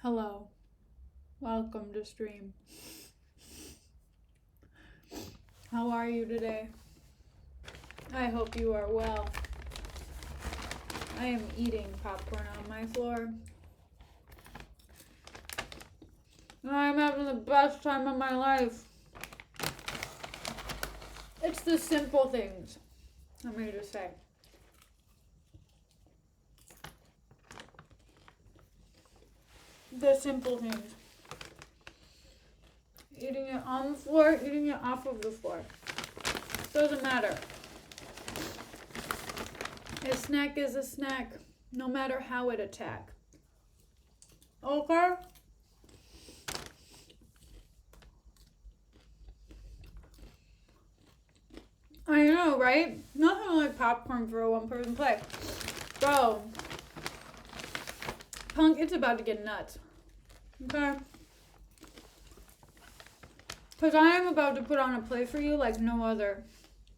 Hello, welcome to stream. How are you today? I hope you are well. I am eating popcorn on my floor. I'm having the best time of my life. It's the simple things, I'm here to say. The simple things. Eating it on the floor, eating it off of the floor. Doesn't matter. A snack is a snack, no matter how it attack. Okay? I know, right? Nothing like popcorn for a one-person play. Bro. Punk, it's about to get nuts. Okay? Because I am about to put on a play for you like no other.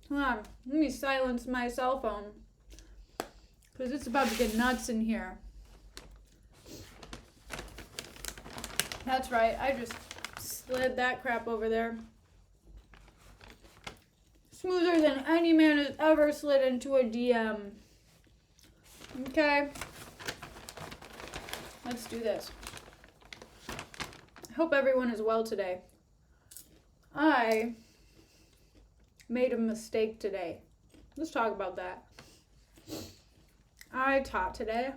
Hold on. Let me silence my cell phone. Because it's about to get nuts in here. That's right. I just slid that crap over there. Smoother than any man has ever slid into a DM. Okay? Let's do this. I hope everyone is well today. I made a mistake today. Let's talk about that. I taught today.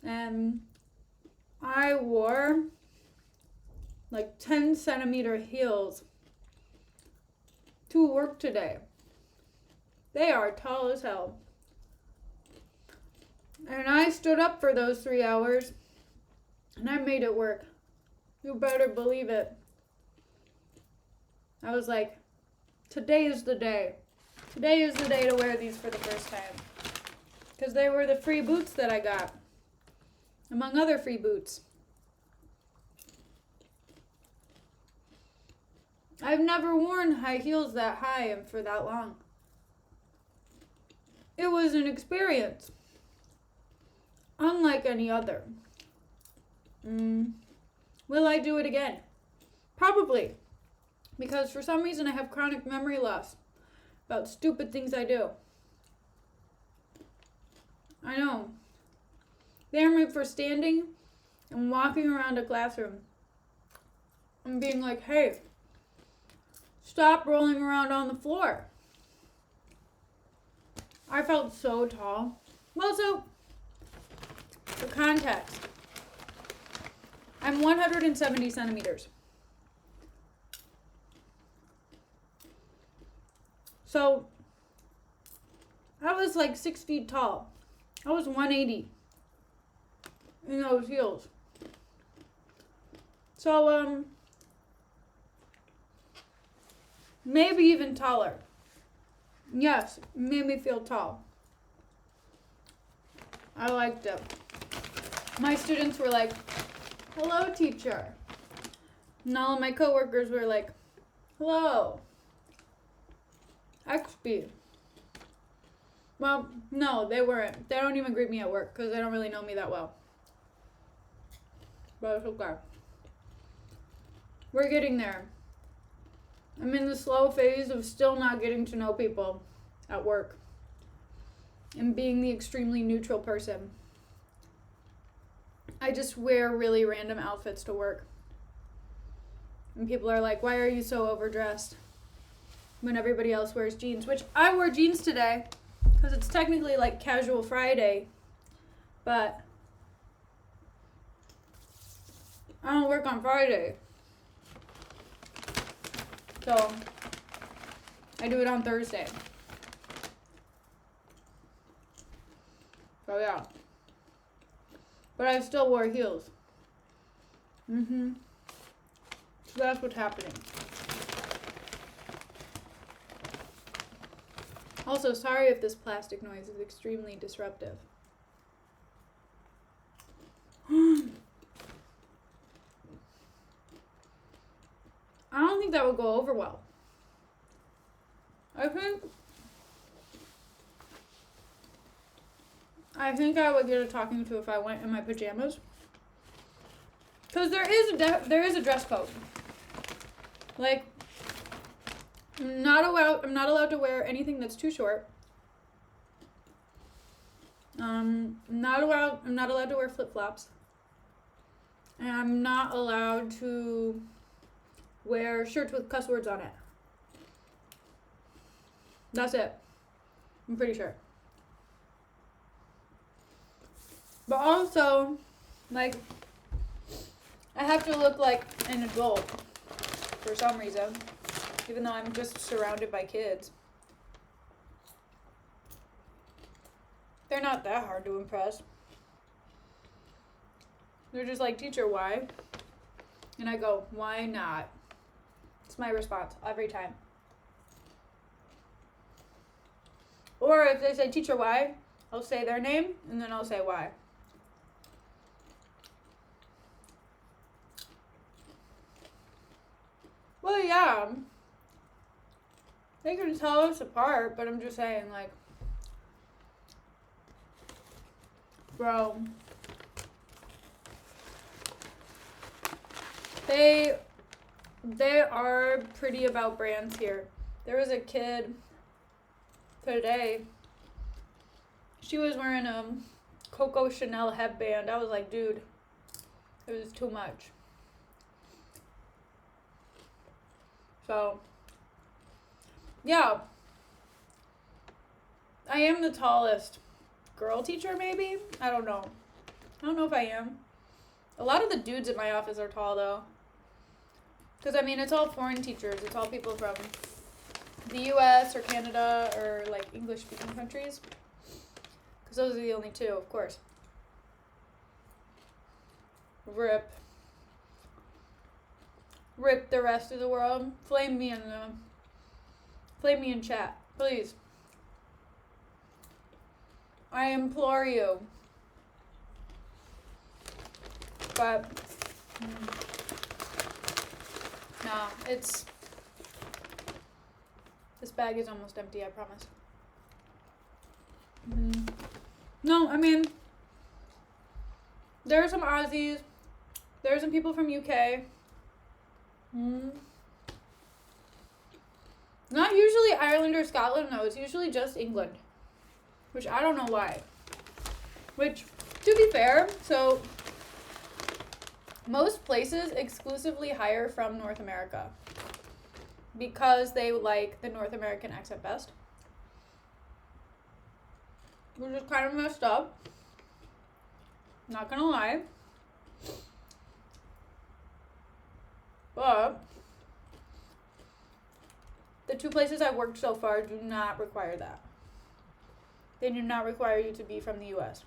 And I wore like 10-centimeter heels to work today. They are tall as hell. And I stood up for those 3 hours and I made it work. You better believe it. I was like, today is the day. Today is the day to wear these for the first time. Because they were the free boots that I got. Among other free boots. I've never worn high heels that high and for that long. It was an experience. Unlike any other. Will I do it again? Probably. Because for some reason I have chronic memory loss about stupid things I do. I know. They are made for standing and walking around a classroom and being like, hey, stop rolling around on the floor. I felt so tall. Well, so, for context, I'm 170 centimeters. So, I was like 6 feet tall. I was 180 in those heels. So, maybe even taller. Yes, it made me feel tall. I liked it. My students were like, hello, teacher. And all of my coworkers were like, hello, XP. Well, no, they weren't. They don't even greet me at work because they don't really know me that well. But it's okay. We're getting there. I'm in the slow phase of still not getting to know people at work and being the extremely neutral person. I just wear really random outfits to work. And people are like, why are you so overdressed? When everybody else wears jeans, which I wore jeans today because it's technically like casual Friday, but I don't work on Friday. So I do it on Thursday. So yeah. But I still wore heels. So that's what's happening. Also, sorry if this plastic noise is extremely disruptive. I don't think that would go over well. I think I would get a talking to if I went in my pajamas. Because there is a dress code. Like, I'm not allowed to wear anything that's too short. I'm not allowed to wear flip-flops. And I'm not allowed to wear shirts with cuss words on it. That's it. I'm pretty sure. But also, like, I have to look like an adult for some reason, even though I'm just surrounded by kids. They're not that hard to impress. They're just like, teacher, why? And I go, why not? It's my response every time. Or if they say, teacher, why? I'll say their name, and then I'll say why. Well, yeah. They can tell us apart, but I'm just saying, like, bro. They are pretty about brands here. There was a kid today. She was wearing a Coco Chanel headband. I was like, dude, it was too much. So, yeah. I am the tallest girl teacher, maybe? I don't know. I don't know if I am. A lot of the dudes in my office are tall, though. Because, I mean, it's all foreign teachers. It's all people from the U.S. or Canada or, like, English-speaking countries. Because those are the only two, of course. RIP the rest of the world. Flame me in chat, please. I implore you. But nah, this bag is almost empty, I promise. No, I mean, there are some Aussies. There are some people from UK. Not usually Ireland or Scotland, though. It's usually just England. Which I don't know why. Which, to be fair, so most places exclusively hire from North America. Because they like the North American accent best. Which is kind of messed up. Not gonna lie. But the two places I've worked so far do not require that. They do not require you to be from the US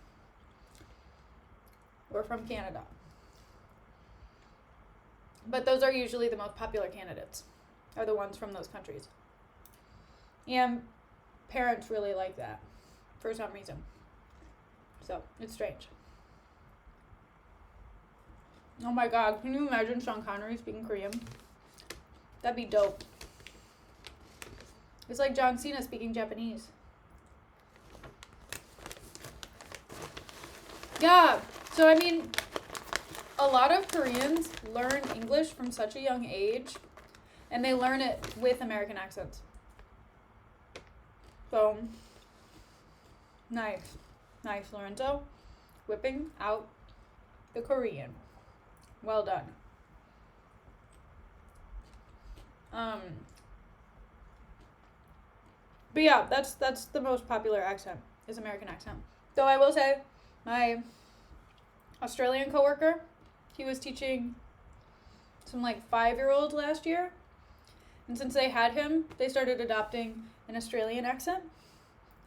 or from Canada. But those are usually the most popular candidates, are the ones from those countries. And parents really like that for some reason. So, it's strange. Oh my god, can you imagine Sean Connery speaking Korean? That'd be dope. It's like John Cena speaking Japanese. Yeah, so I mean, a lot of Koreans learn English from such a young age, and they learn it with American accents. So, nice. Nice, Lorenzo. Whipping out the Korean. Well done. But yeah, that's the most popular accent, is American accent. Though I will say, my Australian coworker, he was teaching some like 5-year-olds last year. And since they had him, they started adopting an Australian accent.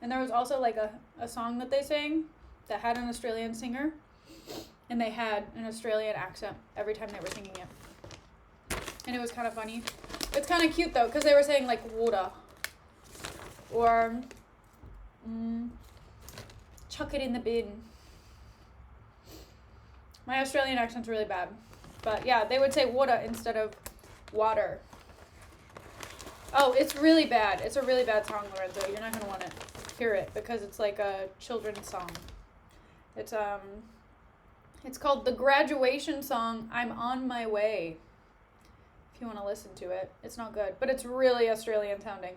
And there was also like a song that they sang that had an Australian singer. And they had an Australian accent every time they were singing it. And it was kind of funny. It's kind of cute though, because they were saying like water. Or chuck it in the bin. My Australian accent's really bad. But yeah, they would say water instead of water. Oh, it's really bad. It's a really bad song, Lorenzo. You're not going to want to hear it because it's like a children's song. It's It's called The Graduation Song, I'm on My Way. If you want to listen to it. It's not good, but it's really Australian sounding.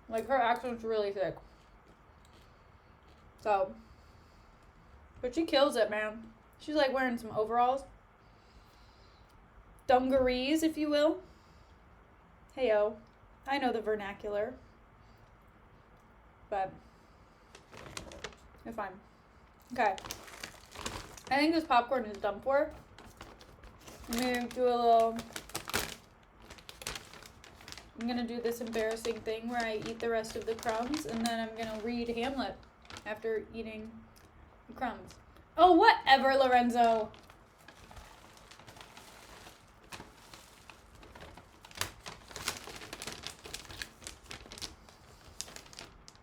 Like, her accent's really thick. So, but she kills it, man. She's like wearing some overalls. Dungarees, if you will. Heyo. I know the vernacular. But it's fine. Okay. I think this popcorn is done for. I'm gonna do this embarrassing thing where I eat the rest of the crumbs, and then I'm gonna read Hamlet after eating the crumbs. Oh, whatever, Lorenzo.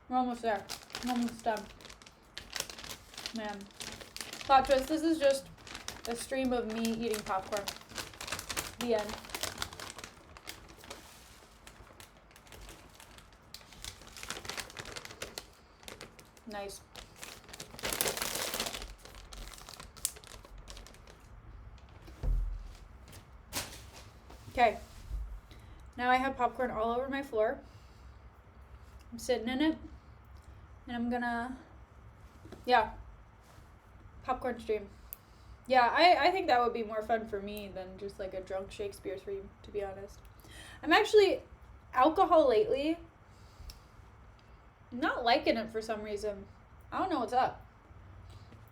We're almost there. I'm almost done. Man. Plot twist, this is just a stream of me eating popcorn. The end. Nice. Okay. Now I have popcorn all over my floor. I'm sitting in it. And I'm gonna... Yeah. Popcorn stream. Yeah, I think that would be more fun for me than just like a drunk Shakespeare stream, to be honest. I'm actually... Alcohol lately... I'm not liking it for some reason. I don't know what's up.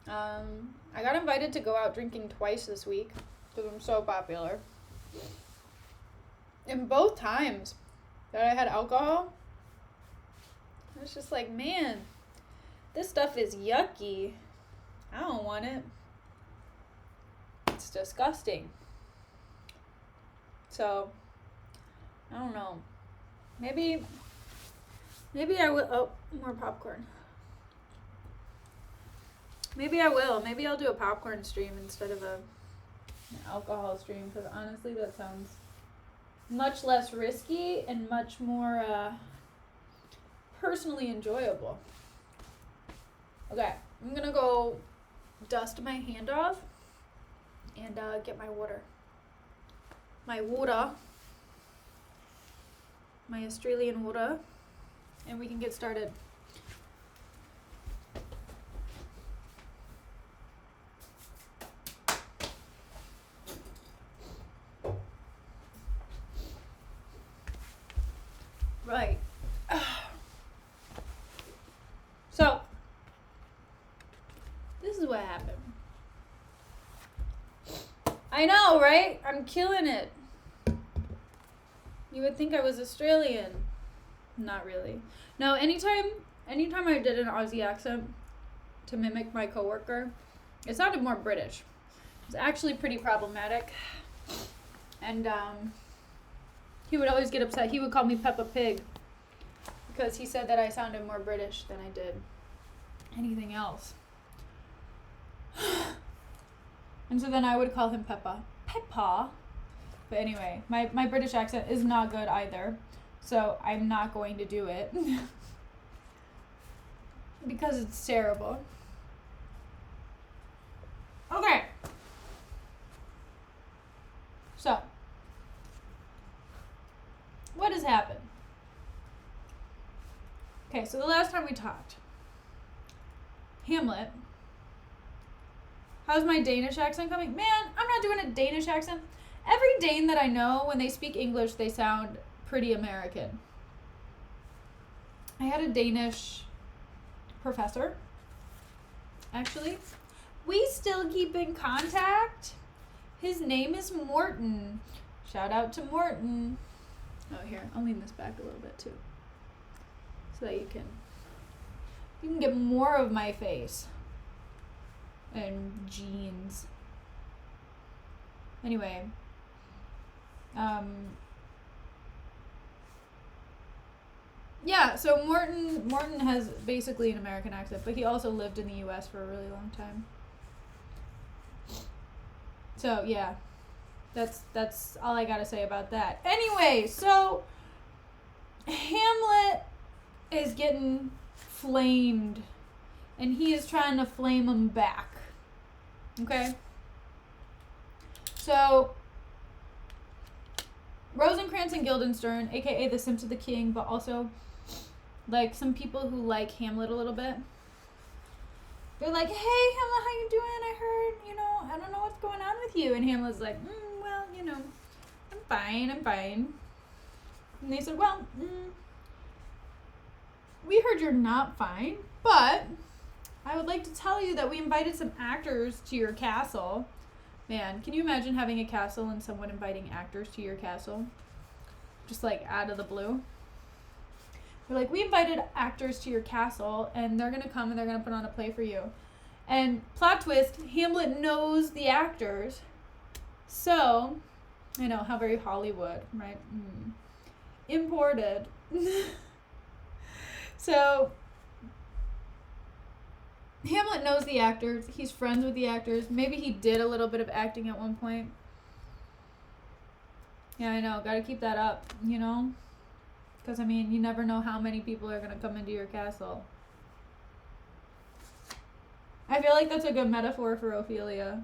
I got invited to go out drinking twice this week because I'm so popular. And both times that I had alcohol, I was just like, man, this stuff is yucky. I don't want it. It's disgusting. So, I don't know. Maybe I will. Oh, more popcorn. Maybe I will. Maybe I'll do a popcorn stream instead of an alcohol stream, because honestly, that sounds much less risky and much more personally enjoyable. Okay, I'm gonna go dust my hand off and get my water. My Australian water. And we can get started. Right. So, this is what happened. I know, right? I'm killing it. You would think I was Australian. Not really. No, anytime I did an Aussie accent to mimic my coworker, it sounded more British. It was actually pretty problematic. And he would always get upset. He would call me Peppa Pig because he said that I sounded more British than I did anything else. And so then I would call him Peppa. But anyway, my British accent is not good either. So I'm not going to do it because it's terrible. Okay. So, what has happened? Okay, so the last time we talked, Hamlet. How's my Danish accent coming? Man, I'm not doing a Danish accent. Every Dane that I know, when they speak English, they sound pretty American. I had a Danish professor, actually. We still keep in contact. His name is Morton. Shout out to Morton. Oh, here, I'll lean this back a little bit too, so that you can get more of my face and jeans. Anyway, yeah, so Morton has basically an American accent, but he also lived in the US for a really long time. So, yeah. That's all I got to say about that. Anyway, so Hamlet is getting flamed, and he is trying to flame him back. Okay? So, Rosencrantz and Guildenstern, aka the Simps of the King, but also, like, some people who like Hamlet a little bit. They're like, hey, Hamlet, how you doing? I heard, I don't know what's going on with you. And Hamlet's like, well, I'm fine. And they said, well, we heard you're not fine, but I would like to tell you that we invited some actors to your castle. Man, can you imagine having a castle and someone inviting actors to your castle? Just like out of the blue. They're like, we invited actors to your castle and they're going to come and they're going to put on a play for you. And plot twist, Hamlet knows the actors. So, I know, how very Hollywood, right? Imported. So, Hamlet knows the actors. He's friends with the actors. Maybe he did a little bit of acting at one point. Yeah, I know. Gotta keep that up, Because, you never know how many people are going to come into your castle. I feel like that's a good metaphor for Ophelia.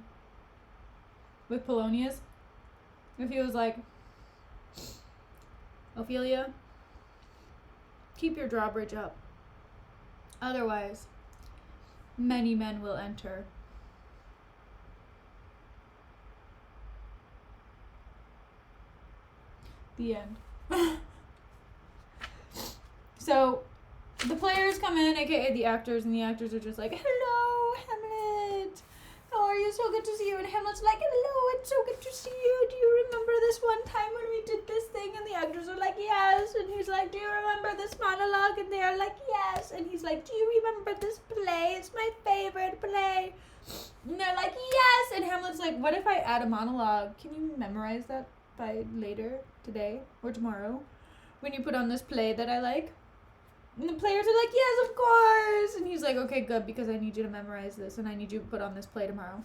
With Polonius. If he was like, Ophelia, keep your drawbridge up. Otherwise, many men will enter. The end. So, the players come in, aka the actors, and the actors are just like, hello, Hamlet. How are you? So good to see you. And Hamlet's like, hello, it's so good to see you. Do you remember this one time when we did this thing? And the actors are like, yes. And he's like, do you remember this monologue? And they're like, yes. And he's like, do you remember this play? It's my favorite play. And they're like, yes. And Hamlet's like, what if I add a monologue? Can you memorize that by later, today, or tomorrow, when you put on this play that I like? And the players are like, yes, of course. And he's like, okay, good, because I need you to memorize this and I need you to put on this play tomorrow.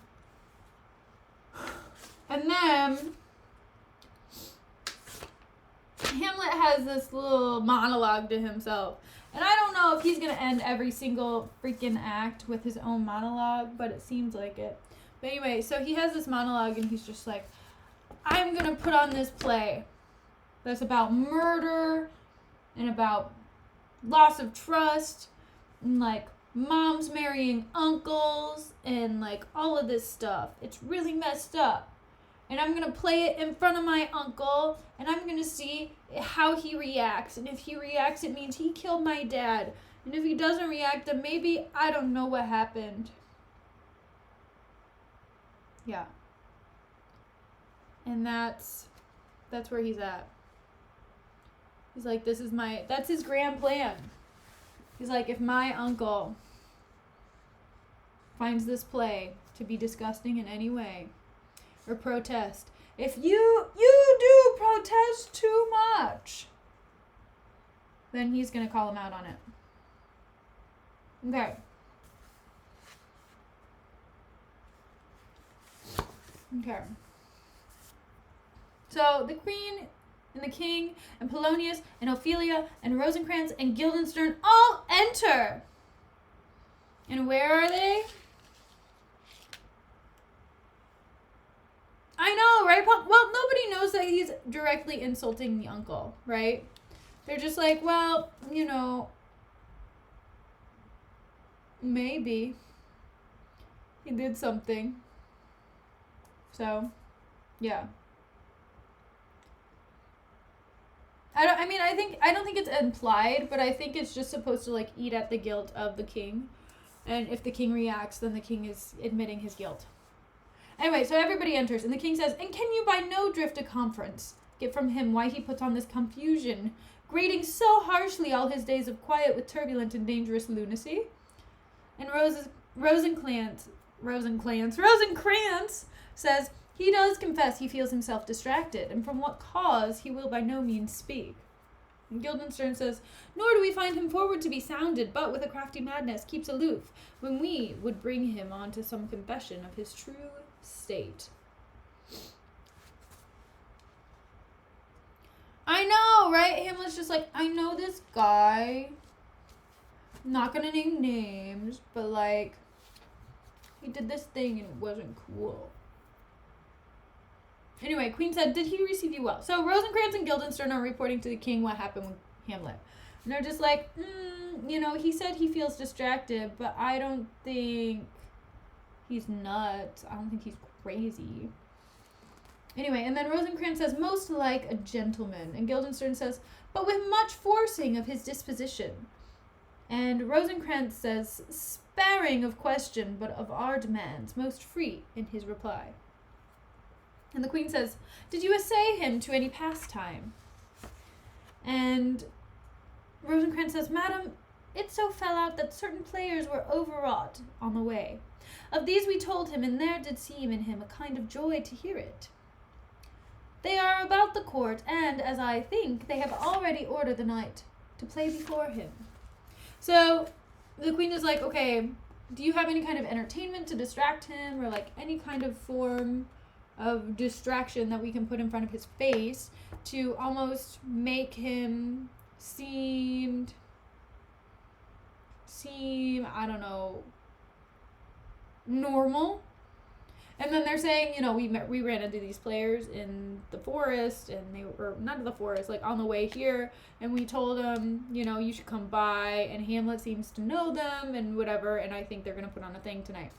And then Hamlet has this little monologue to himself. And I don't know if he's going to end every single freaking act with his own monologue, but it seems like it. But anyway, so he has this monologue and he's just like, I'm going to put on this play that's about murder and about loss of trust and like moms marrying uncles and like all of this stuff. It's really messed up. And I'm going to play it in front of my uncle and I'm going to see how he reacts. And if he reacts, it means he killed my dad. And if he doesn't react, then maybe I don't know what happened. Yeah. And that's where he's at. He's like, that's his grand plan. He's like, if my uncle finds this play to be disgusting in any way, or protest, if you do protest too much, then he's going to call him out on it. Okay. Okay. So the queen and the king and Polonius and Ophelia and Rosencrantz and Guildenstern all enter. And where are they? I know, right? Well, nobody knows that he's directly insulting the uncle, right? They're just like, well, maybe he did something. So, yeah. I don't think it's implied, but I think it's just supposed to like eat at the guilt of the king. And if the king reacts, then the king is admitting his guilt. Anyway, so everybody enters, and the king says, and can you by no drift a conference get from him why he puts on this confusion, grating so harshly all his days of quiet with turbulent and dangerous lunacy? And Rosencrantz says, he does confess he feels himself distracted, and from what cause he will by no means speak. And Guildenstern says, nor do we find him forward to be sounded, but with a crafty madness keeps aloof, when we would bring him on to some confession of his true state. I know, right? Hamlet's just like, I know this guy. I'm not gonna name names, but like, He did this thing and it wasn't cool. Anyway, Queen said, did he receive you well? So Rosencrantz and Guildenstern are reporting to the king what happened with Hamlet. And they're just like, he said he feels distracted, but I don't think he's nuts. I don't think he's crazy. Anyway, and then Rosencrantz says, most like a gentleman. And Guildenstern says, but with much forcing of his disposition. And Rosencrantz says, sparing of question, but of our demands, most free in his reply. And the queen says, did you essay him to any pastime? And Rosencrantz says, madam, it so fell out that certain players were overwrought on the way. Of these we told him, and there did seem in him a kind of joy to hear it. They are about the court, and, as I think, they have already ordered the knight to play before him. So the queen is like, okay, do you have any kind of entertainment to distract him, or like any kind of form of distraction that we can put in front of his face to almost make him seem, I don't know, normal? And then they're saying, we ran into these players in the forest, and they were, not in the forest, like on the way here, and we told them, you should come by, and Hamlet seems to know them, and whatever, and I think they're going to put on a thing tonight.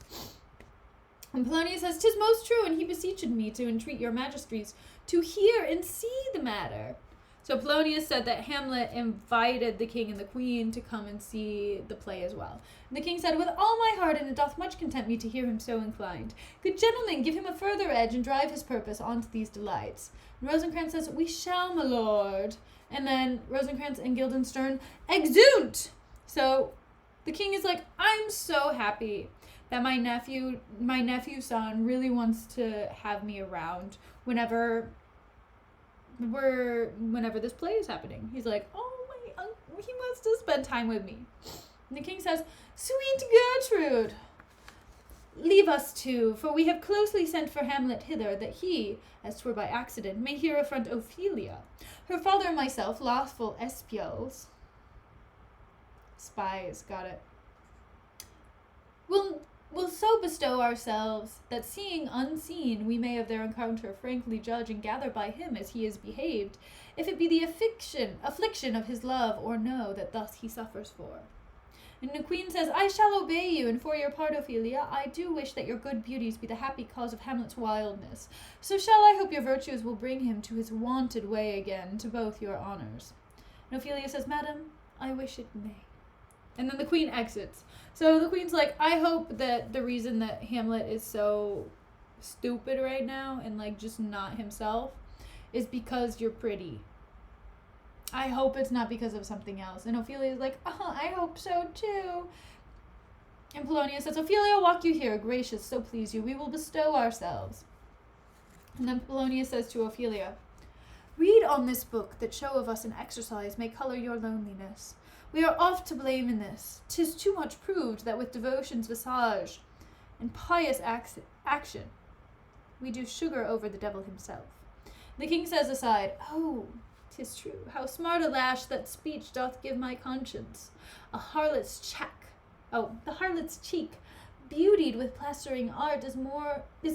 And Polonius says, 'tis most true, and he beseeched me to entreat your majesties to hear and see the matter. So Polonius said that Hamlet invited the king and the queen to come and see the play as well. And the king said, with all my heart, and it doth much content me to hear him so inclined. Good gentlemen, give him a further edge, and drive his purpose on to these delights. And Rosencrantz says, we shall, my lord. And then Rosencrantz and Guildenstern exunt. So the king is like, I'm so happy that my nephew's son really wants to have me around whenever this play is happening. He's like, he wants to spend time with me. And the king says, sweet Gertrude, leave us too, for we have closely sent for Hamlet hither, that he, as 'twere by accident, may here affront Ophelia, her father and myself, lawful espials. Spies, got it. Will so bestow ourselves, that seeing unseen, we may of their encounter frankly judge and gather by him as he is behaved, if it be the affliction of his love, or no, that thus he suffers for. And the queen says, I shall obey you, and for your part, Ophelia, I do wish that your good beauties be the happy cause of Hamlet's wildness. So shall I hope your virtues will bring him to his wonted way again, to both your honours. And Ophelia says, madam, I wish it may. And then the queen exits. So the queen's like, I hope that the reason that Hamlet is so stupid right now and like just not himself is because you're pretty. I hope it's not because of something else. And Ophelia's like, I hope so too. And Polonius says, Ophelia, walk you here, gracious, so please you, we will bestow ourselves. And then Polonius says to Ophelia, read on this book that show of us an exercise may colour your loneliness. We are oft to blame in this. 'Tis too much proved that with devotion's visage and pious action we do sugar over the devil himself. The king says aside, 'Tis true, how smart a lash that speech doth give my conscience. The harlot's cheek, beautied with plastering art, is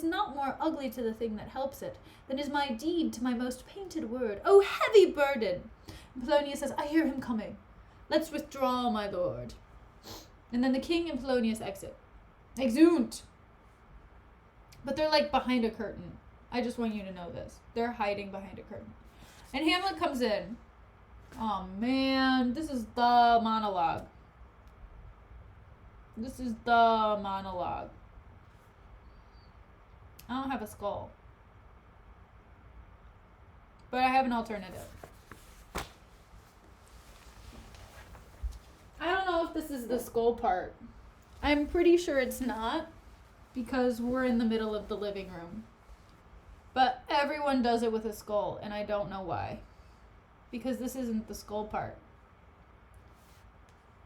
not more ugly to the thing that helps it, than is my deed to my most painted word. O heavy burden! And Polonius says, I hear him coming. Let's withdraw, my lord. And then the king and Polonius exit. Exunt! But they're like behind a curtain. I just want you to know this. They're hiding behind a curtain. And Hamlet comes in. Oh man, this is the monologue. I don't have a skull. But I have an alternative. I don't know if this is the skull part. I'm pretty sure it's not, because we're in the middle of the living room. But everyone does it with a skull, and I don't know why. Because this isn't the skull part.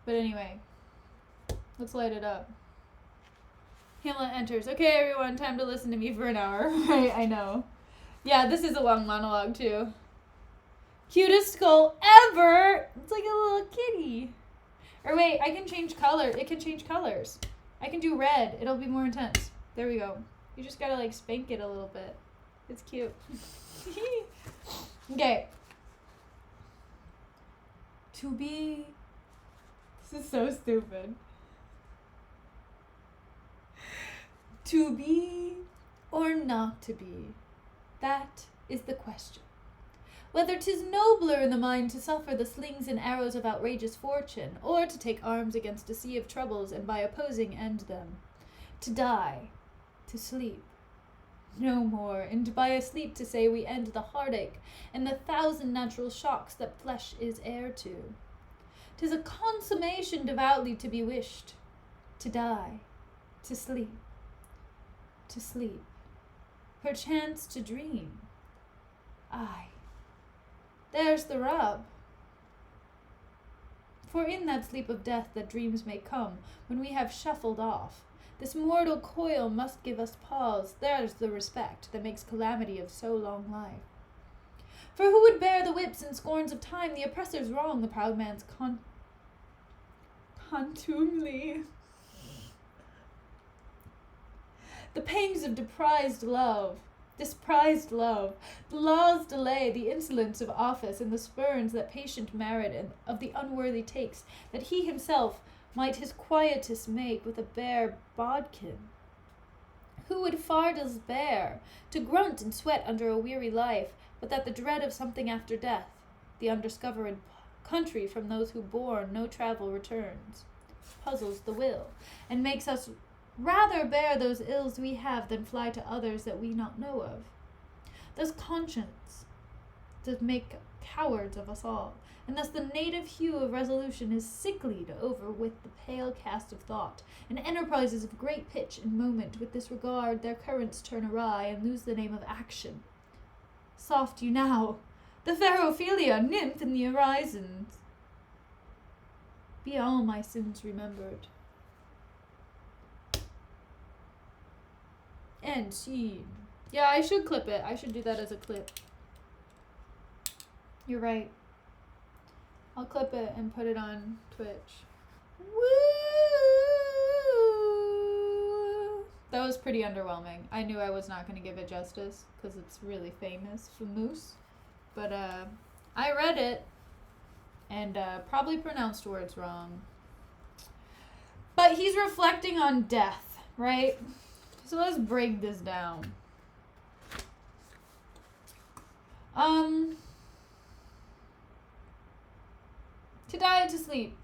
But anyway, let's light it up. Hamlet enters. Okay, everyone, time to listen to me for an hour. Right, I know. Yeah, this is a long monologue, too. Cutest skull ever! It's like a little kitty. Or wait, I can change color. It can change colors. I can do red. It'll be more intense. There we go. You just gotta like spank it a little bit. It's cute. Okay. To be... This is so stupid. To be or not to be, that is the question. Whether 'tis nobler in the mind to suffer the slings and arrows of outrageous fortune, or to take arms against a sea of troubles and by opposing end them. To die, to sleep, no more, and by a sleep to say we end the heartache and the 1,000 natural shocks that flesh is heir to. 'Tis a consummation devoutly to be wished, to die, to sleep, perchance to dream. Aye, there's the rub. For in that sleep of death that dreams may come, when we have shuffled off, this mortal coil must give us pause. There's the respect that makes calamity of so long life. For who would bear the whips and scorns of time, the oppressor's wrong, the proud man's contumely? The pangs of despised love, the law's delay, the insolence of office, and the spurns that patient merit and of the unworthy takes, that he himself might his quietus make with a bare bodkin. Who would far despair to grunt and sweat under a weary life, but that the dread of something after death, the undiscovered country from those who born no travel returns, puzzles the will, and makes us rather bear those ills we have than fly to others that we not know of. Thus conscience does make cowards of us all, and thus the native hue of resolution is sicklied over with the pale cast of thought, and enterprises of great pitch and moment with this regard their currents turn awry, and lose the name of action. Soft you now, the fair Ophelia, nymph in the horizons. Be all my sins remembered. End scene. Yeah, I should clip it. I should do that as a clip. You're right. I'll clip it and put it on Twitch. Woo! That was pretty underwhelming. I knew I was not going to give it justice because it's really famous but I read it and probably pronounced words wrong. But he's reflecting on death, right? So let's break this down. To die, to sleep,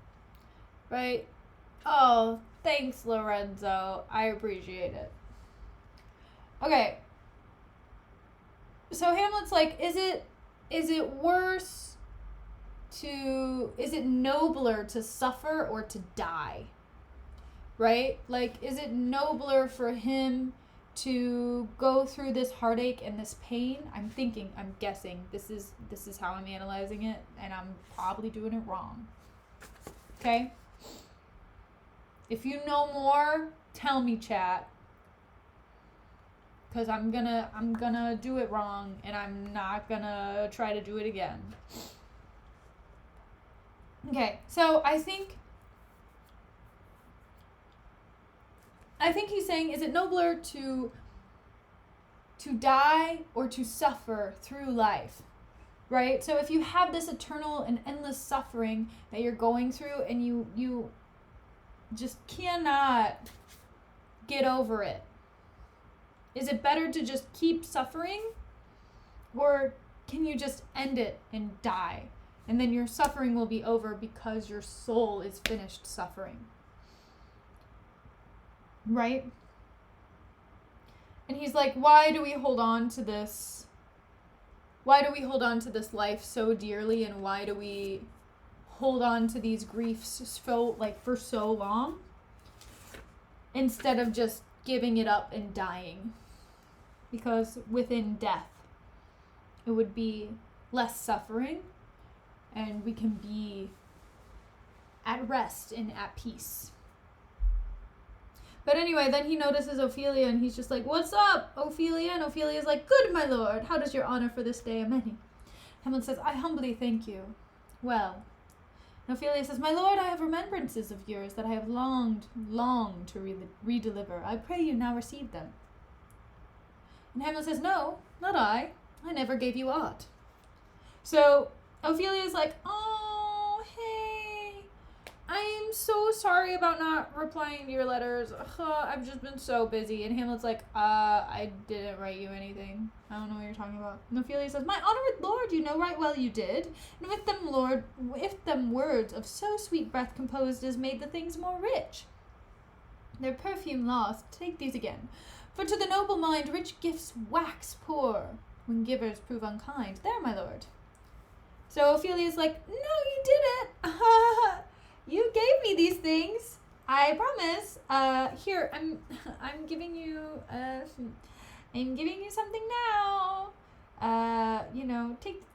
right? Oh, thanks, Lorenzo. I appreciate it. Okay. So Hamlet's like, is it nobler to suffer or to die? Right? Like, is it nobler for him to go through this heartache and this pain? I'm guessing. This is how I'm analyzing it, and I'm probably doing it wrong. Okay? If you know more, tell me, chat. Because I'm gonna do it wrong, and I'm not gonna try to do it again. Okay, so I think he's saying, is it nobler to die or to suffer through life, right? So if you have this eternal and endless suffering that you're going through and you just cannot get over it, is it better to just keep suffering, or can you just end it and die? And then your suffering will be over because your soul is finished suffering. Right? And he's like, why do we hold on to this? Why do we hold on to this life so dearly, and why do we hold on to these griefs for so long instead of just giving it up and dying? Because within death, it would be less suffering, and we can be at rest and at peace. But anyway, then he notices Ophelia, and he's just like, what's up, Ophelia? And Ophelia's like, good, my lord. How does your honor for this day amend? Hamlet says, I humbly thank you. Well, And Ophelia says, "My lord, I have remembrances of yours that I have longed to redeliver. I pray you now receive them." And Hamlet says, "No, not I. I never gave you aught." So Ophelia's like, "Oh, hey, I am so sorry about not replying to your letters. I've just been so busy." And Hamlet's like, "I didn't write you anything. I don't know what you're talking about." And Ophelia says, "My honored lord, you know right well you did. And with them words of so sweet breath composed as made the things more rich. Their perfume lost, take these again. For to the noble mind rich gifts wax poor, when givers prove unkind. There, my lord." So Ophelia's like, "No, you didn't. You gave me these things. I promise. Here, I'm giving you something now.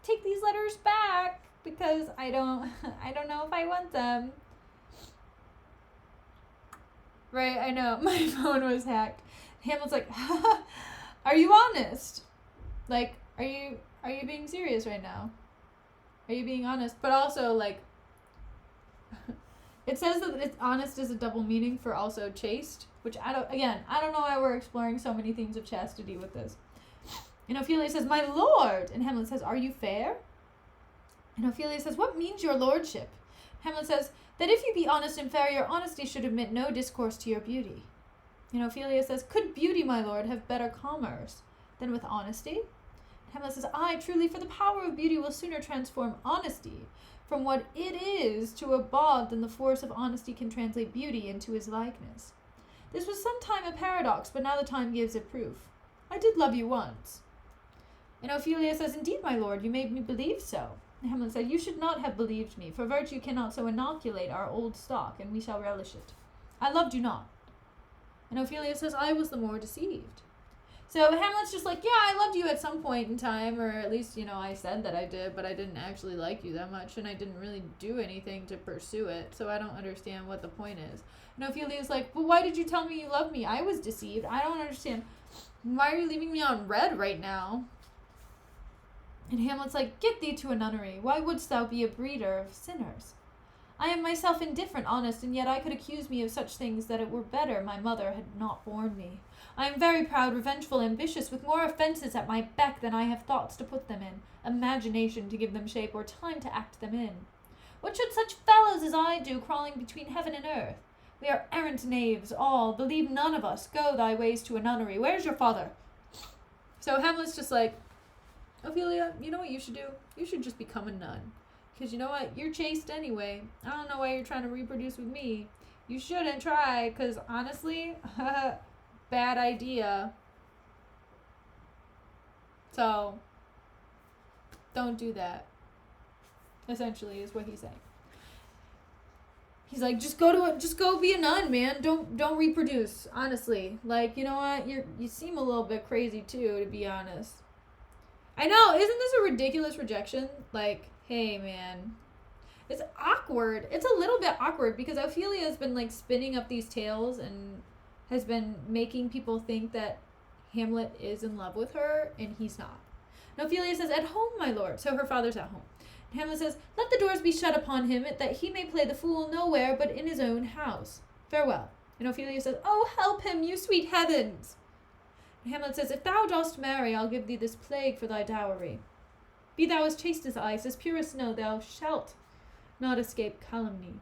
Take these letters back because I don't know if I want them." Right, I know. My phone was hacked. Hamlet's like, "Are you honest? Like, are you being serious right now? Are you being honest?" But also, like, it says that it's honest is a double meaning for also chaste, which I don't know why we're exploring so many themes of chastity with this. And Ophelia says, "My lord," and Hamlet says, "Are you fair?" And Ophelia says, "What means your lordship?" Hamlet says, "That if you be honest and fair, your honesty should admit no discourse to your beauty." And Ophelia says, "Could beauty, my lord, have better commerce than with honesty?" And Hamlet says, "Aye, truly, for the power of beauty will sooner transform honesty from what it is to a bawd than the force of honesty can translate beauty into his likeness. This was some time a paradox, but now the time gives it proof. I did love you once." And Ophelia says, "Indeed, my lord, you made me believe so." And Hamlet said, "You should not have believed me, for virtue cannot so inoculate our old stock, and we shall relish it. I loved you not." And Ophelia says, "I was the more deceived." So Hamlet's just like, "Yeah, I loved you at some point in time, or at least, I said that I did, but I didn't actually like you that much, and I didn't really do anything to pursue it, so I don't understand what the point is." And Ophelia's like, "Well, why did you tell me you loved me? I was deceived. I don't understand. Why are you leaving me on red right now?" And Hamlet's like, "Get thee to a nunnery. Why wouldst thou be a breeder of sinners? I am myself indifferent, honest, and yet I could accuse me of such things that it were better my mother had not borne me. I am very proud, revengeful, ambitious, with more offences at my beck than I have thoughts to put them in, imagination to give them shape, or time to act them in. What should such fellows as I do, crawling between heaven and earth? We are errant knaves, all, believe none of us. Go thy ways to a nunnery. Where's your father?" So Hamlet's just like, "Ophelia, you know what you should do? You should just become a nun. Because you know what? You're chaste anyway. I don't know why you're trying to reproduce with me. You shouldn't try, because honestly, bad idea. So, don't do that." Essentially, is what he's saying. He's like, just go be a nun, man. Don't reproduce. Honestly, like, you know what? You seem a little bit crazy too, to be honest. I know, isn't this a ridiculous rejection? Like, hey, man. It's awkward. It's a little bit awkward because Ophelia has been, like, spinning up these tales and has been making people think that Hamlet is in love with her, and he's not. And Ophelia says, "At home, my lord." So her father's at home. And Hamlet says, "Let the doors be shut upon him, that he may play the fool nowhere but in his own house. Farewell." And Ophelia says, "Oh, help him, you sweet heavens." And Hamlet says, "If thou dost marry, I'll give thee this plague for thy dowry. Be thou as chaste as ice, as pure as snow, thou shalt not escape calumny.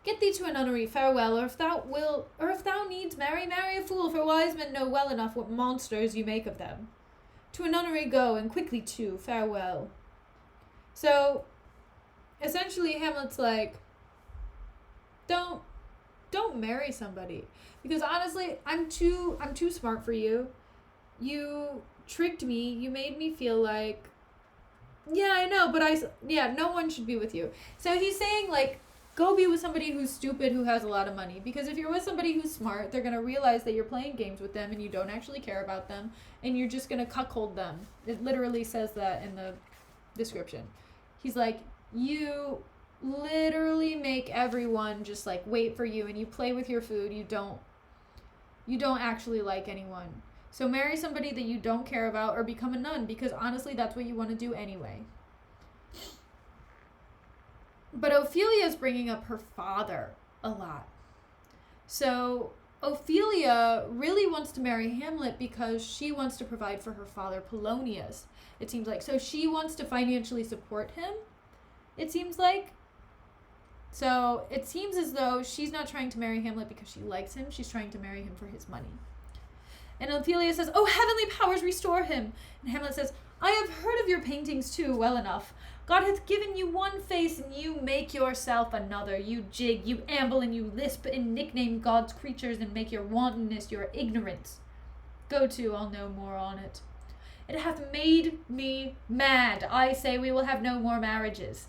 Get thee to a nunnery, farewell, or if thou needs marry a fool, for wise men know well enough what monsters you make of them. To a nunnery go, and quickly too, farewell." So, essentially, Hamlet's like, don't marry somebody. Because honestly, I'm too smart for you. You tricked me. You made me feel like, yeah, I know, but no one should be with you. So he's saying, like, go be with somebody who's stupid, who has a lot of money. Because if you're with somebody who's smart, they're going to realize that you're playing games with them and you don't actually care about them. And you're just going to cuckold them. It literally says that in the description. He's like, you literally make everyone just, like, wait for you, and you play with your food. You don't actually like anyone. So marry somebody that you don't care about, or become a nun, because honestly, that's what you want to do anyway. But Ophelia's bringing up her father a lot. So Ophelia really wants to marry Hamlet because she wants to provide for her father Polonius, it seems like. So she wants to financially support him, it seems like. So it seems as though she's not trying to marry Hamlet because she likes him. She's trying to marry him for his money. And Ophelia says, "Oh, heavenly powers, restore him." And Hamlet says, "I have heard of your paintings too well enough. God hath given you one face, and you make yourself another. You jig, you amble, and you lisp, and nickname God's creatures, and make your wantonness your ignorance. Go to, I'll no more on it. It hath made me mad. I say we will have no more marriages.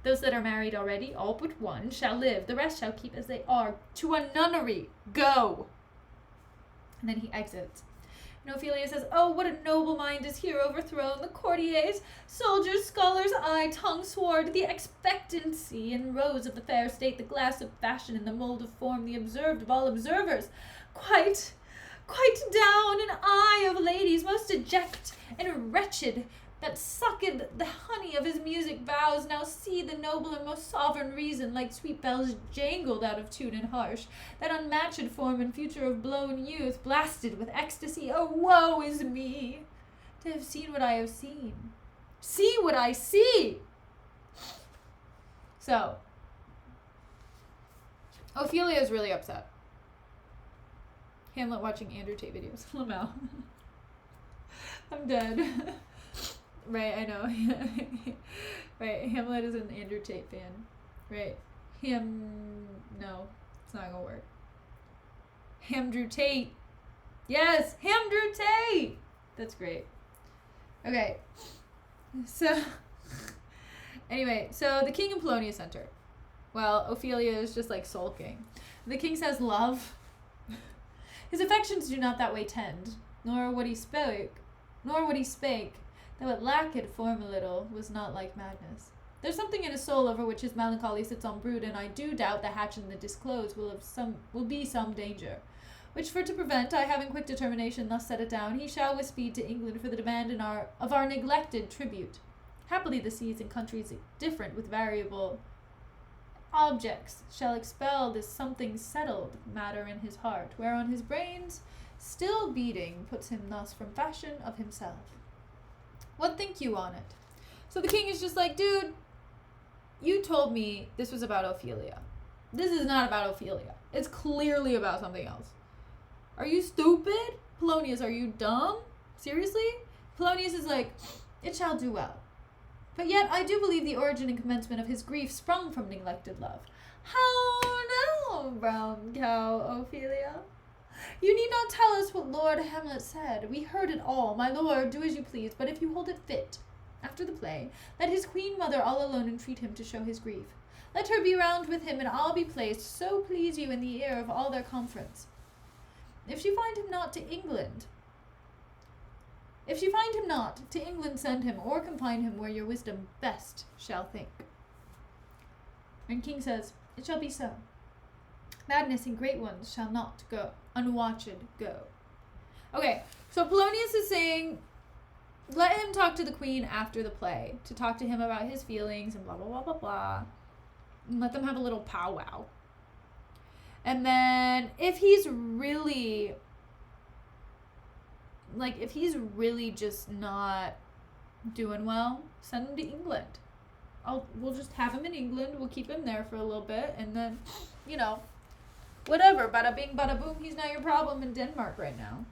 Those that are married already, all but one, shall live. The rest shall keep as they are. To a nunnery. Go." And then he exits. And Ophelia says, "Oh, what a noble mind is here overthrown. The courtiers, soldiers, scholars, eye, tongue, sword, the expectancy and rose of the fair state, the glass of fashion and the mold of form, the observed of all observers. Quite down an eye of ladies, most deject and wretched, that sucked the honey of his music vows, now see the noble and most sovereign reason, like sweet bells jangled out of tune and harsh, that unmatched form and future of blown youth, blasted with ecstasy. Oh, woe is me, to have seen what I have seen. See what I see." So, Ophelia is really upset. Hamlet watching Andrew Tate videos. Lamau. I'm dead. Right, I know. Right, Hamlet is an Andrew Tate fan. Right. No, it's not gonna work. Hamdrew Tate. Yes, Hamdrew Tate! That's great. Okay. So, anyway, so the king and Polonius enter. Well, Ophelia is just like sulking. The king says, "Love, his affections do not that way tend, nor what he spake, though it lacked form a little, was not like madness. There's something in his soul over which his melancholy sits on brood, and I do doubt the hatch and the disclose will be some danger. Which for to prevent, I having quick determination thus set it down, he shall with speed to England for the demand of our neglected tribute. Happily the seas and countries different with variable objects shall expel this something settled matter in his heart, whereon his brains still beating puts him thus from fashion of himself. What think you on it?" So the king is just like, "Dude, you told me this was about Ophelia. This is not about Ophelia. It's clearly about something else. Are you stupid? Polonius, are you dumb? Seriously?" Polonius is like, "It shall do well. But yet I do believe the origin and commencement of his grief sprung from neglected love." "How now, brown cow, Ophelia? You need not tell us what Lord Hamlet said. We heard it all. My lord, do as you please, but if you hold it fit, after the play, let his queen mother all alone entreat him to show his grief. Let her be round with him, and I'll be placed, so please you in the ear of all their conference. If she find him not, to England send him, or confine him where your wisdom best shall think." And king says, "It shall be so. Madness in great ones shall not go unwatched go." Okay, so Polonius is saying, let him talk to the queen after the play, to talk to him about his feelings and blah, blah, blah, blah, blah. And let them have a little powwow. And then if he's really just not doing well, send him to England. We'll just have him in England. We'll keep him there for a little bit. And then, whatever. Bada bing, bada boom. He's not your problem in Denmark right now.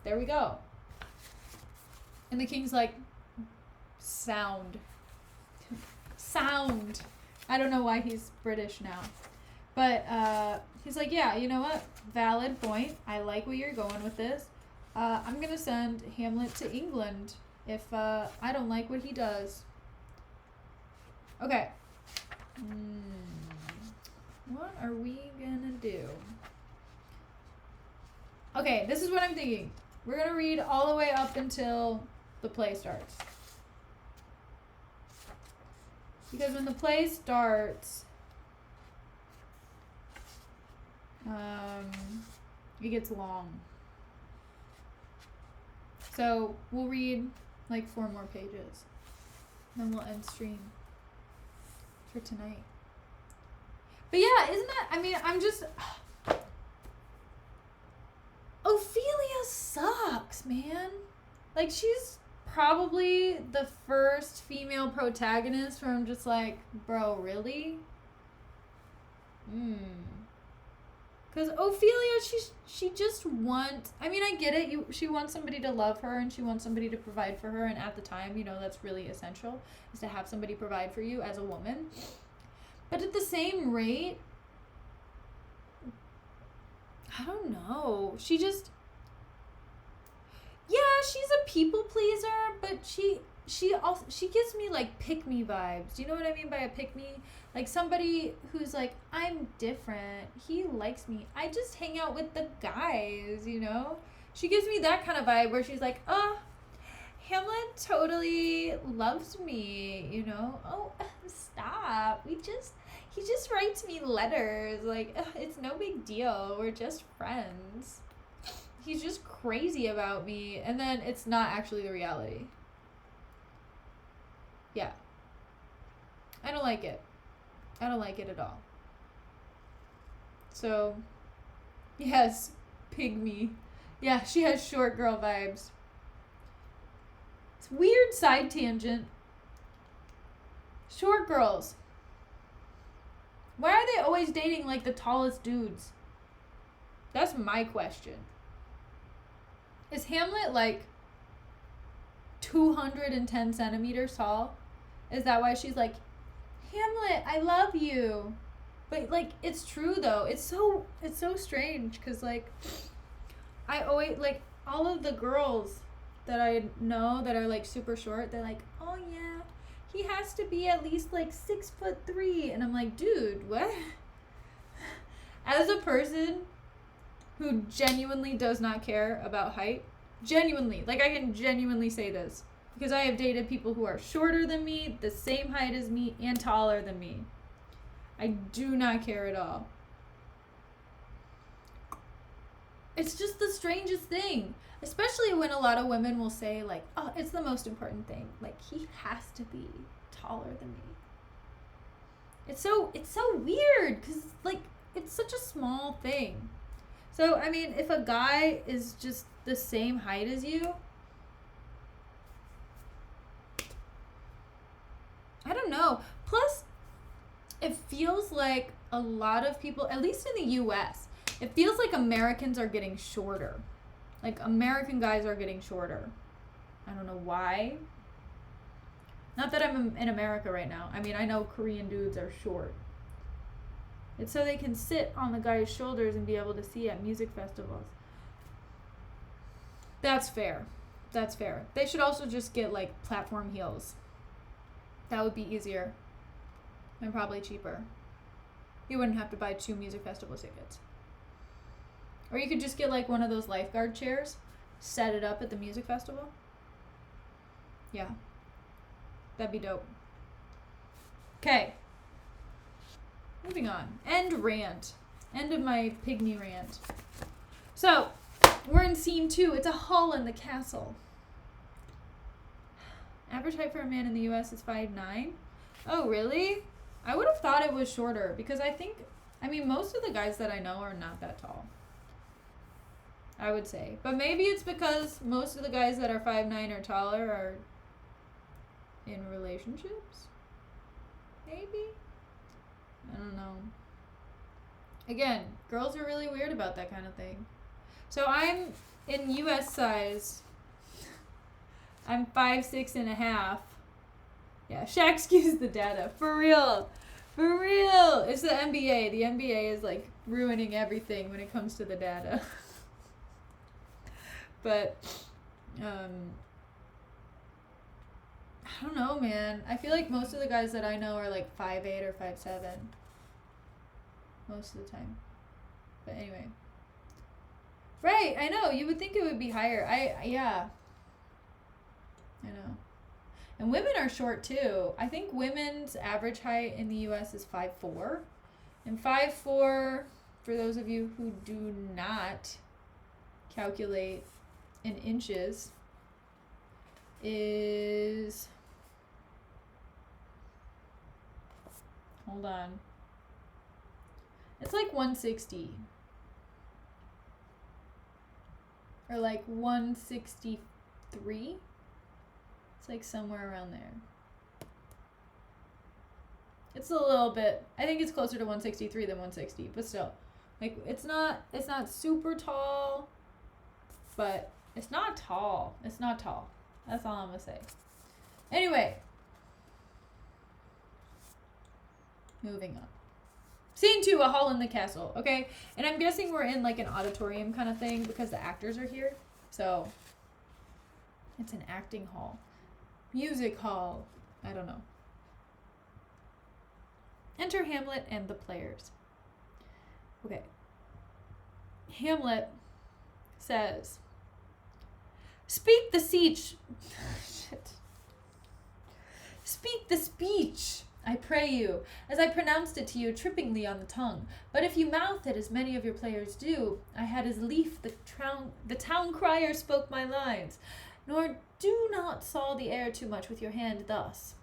There we go. And the king's like, sound. I don't know why he's British now. But he's like, yeah, you know what? Valid point. I like where you're going with this. I'm going to send Hamlet to England if I don't like what he does. Okay. What are we going to do? Okay, this is what I'm thinking. We're going to read all the way up until the play starts. Because when the play starts, it gets long. So we'll read like 4 more pages. Then we'll end stream for tonight. But yeah, isn't that, I mean, I'm just, Ophelia sucks, man. Like, she's probably the first female protagonist where I'm just like, bro, really? Because Ophelia, she just wants, I mean, I get it. She wants somebody to love her and she wants somebody to provide for her. And at the time, you know, that's really essential, is to have somebody provide for you as a woman. But at the same rate, I don't know. She just, yeah, she's a people pleaser, but she gives me like pick me vibes. Do you know what I mean by a pick me? Like somebody who's like, I'm different. He likes me. I just hang out with the guys, you know? She gives me that kind of vibe where she's like, oh, Hamlet totally loves me, you know? Oh, stop. He just writes me letters. Like, it's no big deal. We're just friends. He's just crazy about me. And then it's not actually the reality. Yeah. I don't like it. I don't like it at all. So, yes, pygmy. Yeah, she has short girl vibes. It's weird side tangent. Short girls. Why are they always dating like the tallest dudes? That's my question. Is Hamlet like 210 centimeters tall? Is that why she's like, Hamlet, I love you? But like, it's true though. It's so strange because like, I always like all of the girls that I know that are like super short. They're like, oh yeah, he has to be at least like 6'3", and I'm like, dude, what? As a person who genuinely does not care about height, genuinely, like I can genuinely say this because I have dated people who are shorter than me, the same height as me, and taller than me. I do not care at all. It's just the strangest thing, especially when a lot of women will say like, oh, it's the most important thing. Like, he has to be taller than me. It's so weird because like, it's such a small thing. So, I mean, if a guy is just the same height as you, I don't know. Plus, it feels like a lot of people, at least in the US, it feels like Americans are getting shorter. Like, American guys are getting shorter. I don't know why. Not that I'm in America right now. I mean, I know Korean dudes are short. It's so they can sit on the guy's shoulders and be able to see at music festivals. That's fair. That's fair. They should also just get, like, platform heels. That would be easier. And probably cheaper. You wouldn't have to buy 2 music festival tickets. Or you could just get, like, one of those lifeguard chairs. Set it up at the music festival. Yeah. That'd be dope. Okay. Moving on. End rant. End of my pygmy rant. So, we're in scene 2. It's a hall in the castle. Average height for a man in the US is 5'9". Oh, really? I would have thought it was shorter because I mean, most of the guys that I know are not that tall. I would say. But maybe it's because most of the guys that are 5'9" or taller are in relationships? Maybe? I don't know. Again, girls are really weird about that kind of thing. So I'm in US size. I'm 5'6.5". Yeah, Shaq skews the data. For real. For real. It's the NBA. The NBA is like ruining everything when it comes to the data. But, I don't know, man. I feel like most of the guys that I know are like 5'8" or 5'7". Most of the time. But anyway. Right, I know. You would think it would be higher. Yeah. I know. And women are short too. I think women's average height in the US is 5'4". And 5'4", for those of you who do not calculate in inches, is, hold on, It's like 160. Or like 163. It's like somewhere around there. It's a little bit, I think it's closer to 163 than 160, but still. Like, it's not super tall, but it's not tall. It's not tall. That's all I'm gonna say. Anyway. Moving on. Scene 2, a hall in the castle, okay? And I'm guessing we're in like an auditorium kind of thing because the actors are here. So, it's an acting hall. Music hall. I don't know. Enter Hamlet and the players. Okay. Hamlet says, "Speak the speech." Shit. "Speak the speech, I pray you, as I pronounced it to you trippingly on the tongue. But if you mouth it, as many of your players do, I had as lief the town crier spoke my lines. Nor do not saw the air too much with your hand thus.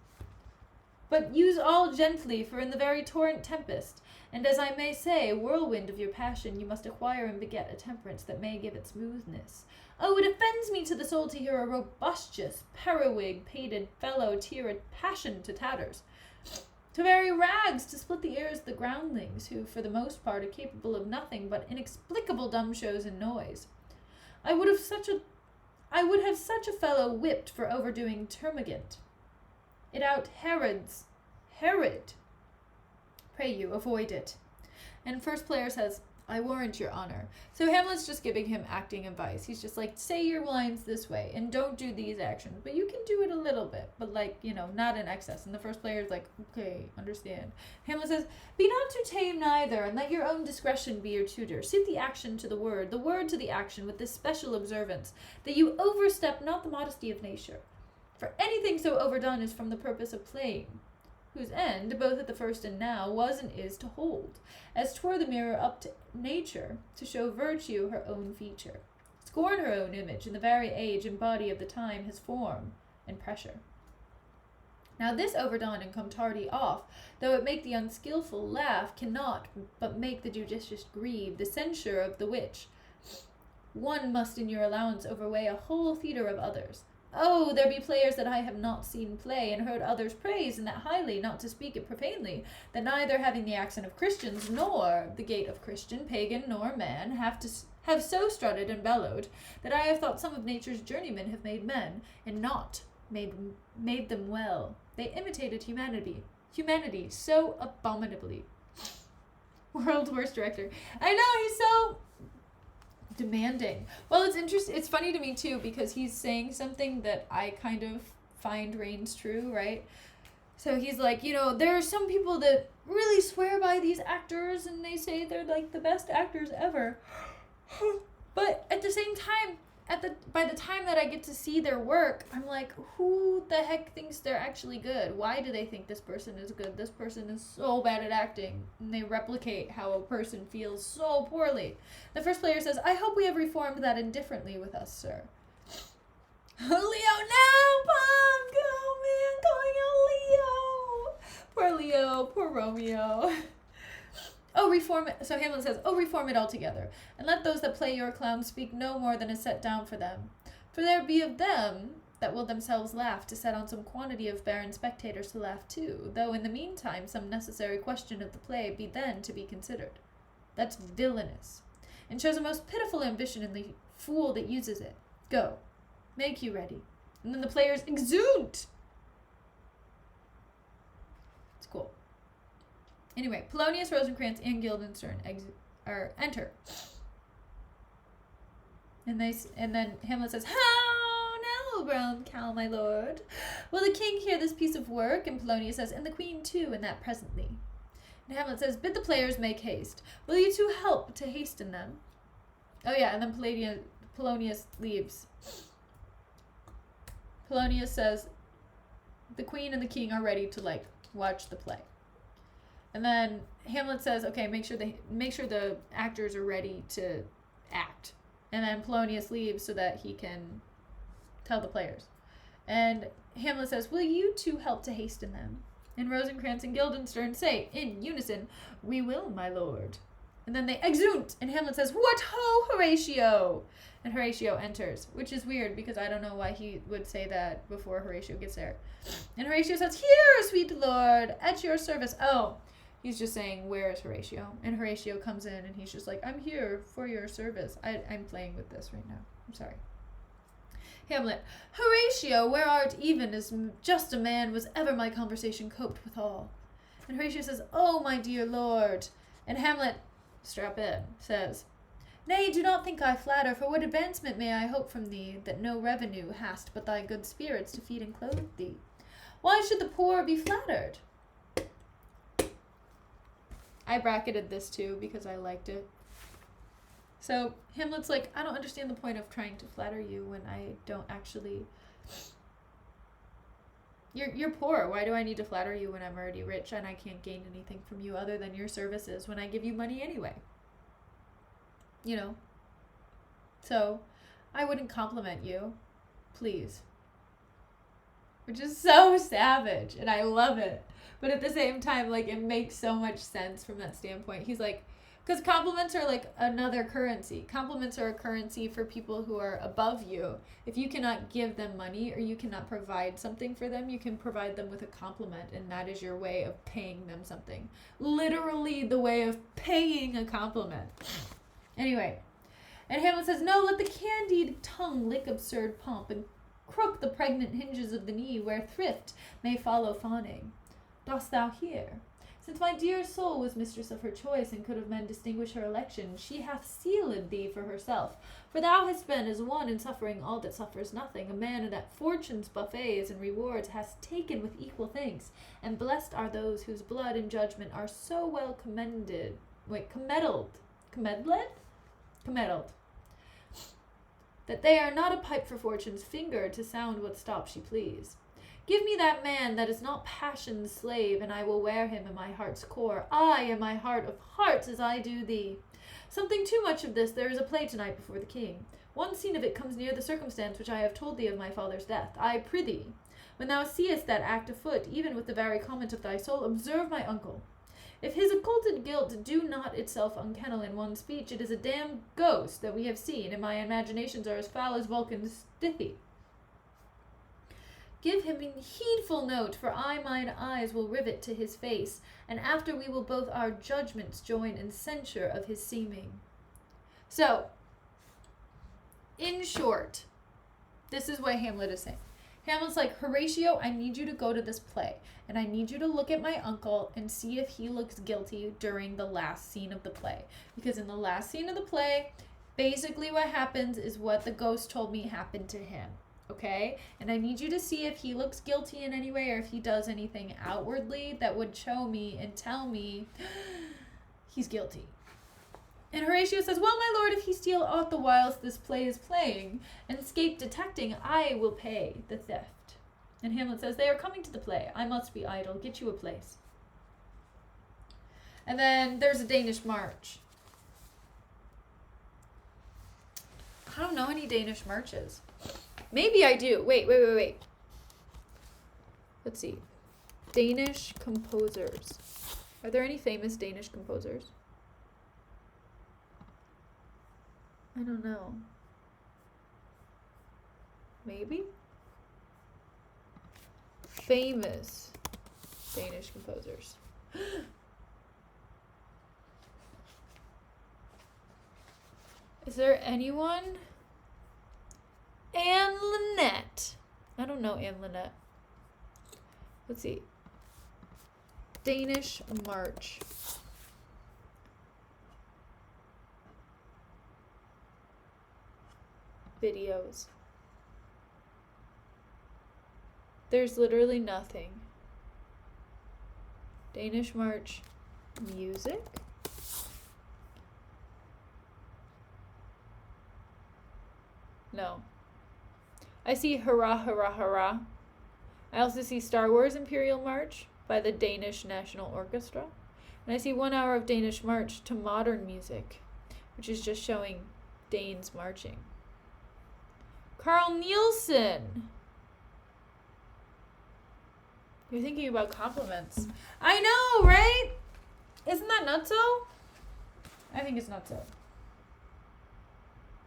But use all gently, for in the very torrent tempest, and as I may say, whirlwind of your passion, you must acquire and beget a temperance that may give it smoothness. Oh, it offends me to the soul to hear a robustious, periwig, pated fellow tear a passion to tatters. To very rags to split the ears of the groundlings, who for the most part are capable of nothing but inexplicable dumb shows and noise. I would have such a fellow whipped for overdoing termagant. It out Herods. Herod. Pray you, avoid it." And first player says, "I warrant your honor." So Hamlet's just giving him acting advice. He's just like, say your lines this way, and don't do these actions. But you can do it a little bit, but like, not in excess. And the first player's like, okay, understand. Hamlet says, "Be not too tame neither, and let your own discretion be your tutor. Suit the action to the word to the action, with this special observance, that you overstep not the modesty of nature. For anything so overdone is from the purpose of playing, whose end, both at the first and now, was and is to hold, as 'twere the mirror up to nature, to show virtue her own feature, scorn her own image, in the very age and body of the time, his form and pressure. Now this overdone and come tardy off, though it make the unskilful laugh, cannot but make the judicious grieve, the censure of the which one must in your allowance overweigh a whole theatre of others. Oh, there be players that I have not seen play, and heard others praise, and that highly, not to speak it profanely, that neither having the accent of Christians, nor the gait of Christian, pagan, nor man, have so strutted and bellowed, that I have thought some of nature's journeymen have made men, and not made them well. They imitated humanity so abominably." World's worst director. I know, he's so demanding. Well, it's interesting. It's funny to me too, because he's saying something that I kind of find reigns true, right? So he's like, there are some people that really swear by these actors and they say they're like the best actors ever. But at the same time, by the time that I get to see their work, I'm like, who the heck thinks they're actually good? Why do they think this person is good? This person is so bad at acting. And they replicate how a person feels so poorly. The first player says, "I hope we have reformed that indifferently with us, sir." Leo, no, punk! Oh man, calling out Leo. Poor Leo, poor Romeo. "Oh, reform it." So Hamlet says, "Oh, reform it altogether, and let those that play your clowns speak no more than is set down for them. For there be of them that will themselves laugh, to set on some quantity of barren spectators to laugh too, though in the meantime some necessary question of the play be then to be considered. That's villainous, and shows a most pitiful ambition in the fool that uses it. Go, make you ready." And then the players exude. It's cool. Anyway, Polonius, Rosencrantz, and Guildenstern enter. And then Hamlet says, "How now, brown cow, my lord? Will the king hear this piece of work?" And Polonius says, "And the queen too, and that presently." And Hamlet says, "Bid the players make haste. Will you two help to hasten them?" Oh yeah, and then Polonius leaves. Polonius says, the queen and the king are ready to watch the play. And then Hamlet says, "Okay, make sure the actors are ready to act." And then Polonius leaves so that he can tell the players. And Hamlet says, "Will you two help to hasten them?" And Rosencrantz and Guildenstern say, in unison, "We will, my lord." And then they exeunt, and Hamlet says, "What ho, Horatio!" And Horatio enters, which is weird because I don't know why he would say that before Horatio gets there. And Horatio says, "Here, sweet lord, at your service." Oh, he's just saying, "Where is Horatio?" And Horatio comes in, and he's just like, "I'm here for your service." I'm playing with this right now. I'm sorry. Hamlet, "Horatio, where art even as just a man was ever my conversation coped withal." And Horatio says, "Oh, my dear lord." And Hamlet, strap in, says, "Nay, do not think I flatter, for what advancement may I hope from thee, that no revenue hast but thy good spirits to feed and clothe thee? Why should the poor be flattered?" I bracketed this too because I liked it. So Hamlet's like, "I don't understand the point of trying to flatter you when I don't actually... You're poor. Why do I need to flatter you when I'm already rich and I can't gain anything from you other than your services when I give you money anyway?" You know? So I wouldn't compliment you. Please. Which is so savage, and I love it. But at the same time, like, it makes so much sense from that standpoint. He's like, because compliments are like another currency. Compliments are a currency for people who are above you. If you cannot give them money or you cannot provide something for them, you can provide them with a compliment, and that is your way of paying them something. Literally the way of paying a compliment. Anyway, and Hamlet says, "No, let the candied tongue lick absurd pomp, and crook the pregnant hinges of the knee, where thrift may follow fawning. Dost thou hear? Since my dear soul was mistress of her choice, and could of men distinguish her election, she hath sealed thee for herself. For thou hast been as one in suffering all that suffers nothing, a man that fortune's buffets and rewards hast taken with equal thanks, and blessed are those whose blood and judgment are so well commended." Wait, commedled, "that they are not a pipe for fortune's finger to sound what stop she please. Give me that man that is not passion's slave, and I will wear him in my heart's core, aye, in my heart of hearts, as I do thee. Something too much of this there is a play tonight before the king. One scene of it comes near the circumstance which I have told thee of my father's death. I prithee, when thou seest that act afoot, even with the very comment of thy soul, observe my uncle. If his occulted guilt do not itself unkennel in one speech, it is a damned ghost that we have seen, and my imaginations are as foul as Vulcan's stithy. Give him a heedful note, for I mine eyes will rivet to his face, and after we will both our judgments join in censure of his seeming." So, in short, this is what Hamlet is saying. Hamlet's like, "Horatio, I need you to go to this play, and I need you to look at my uncle and see if he looks guilty during the last scene of the play. Because in the last scene of the play, basically what happens is what the ghost told me happened to him. Okay? And I need you to see if he looks guilty in any way, or if he does anything outwardly that would show me and tell me he's guilty." And Horatio says, "Well, my lord, if he steal aught the whilst this play is playing, and escape detecting, I will pay the theft." And Hamlet says, "They are coming to the play. I must be idle. Get you a place." And then there's a Danish march. I don't know any Danish marches. Maybe I do. Wait. Let's see. Danish composers. Are there any famous Danish composers? I don't know. Maybe? Famous Danish composers. Is there anyone? Anne Linnet. I don't know Anne Linnet. Let's see. Danish march. Videos. There's literally nothing. Danish march music? No. I see Hurrah, Hurrah, Hurrah. I also see Star Wars Imperial March by the Danish National Orchestra. And I see 1 hour of Danish march to modern music, which is just showing Danes marching. Carl Nielsen. You're thinking about compliments. I know, right? Isn't that nutso? I think it's nutso.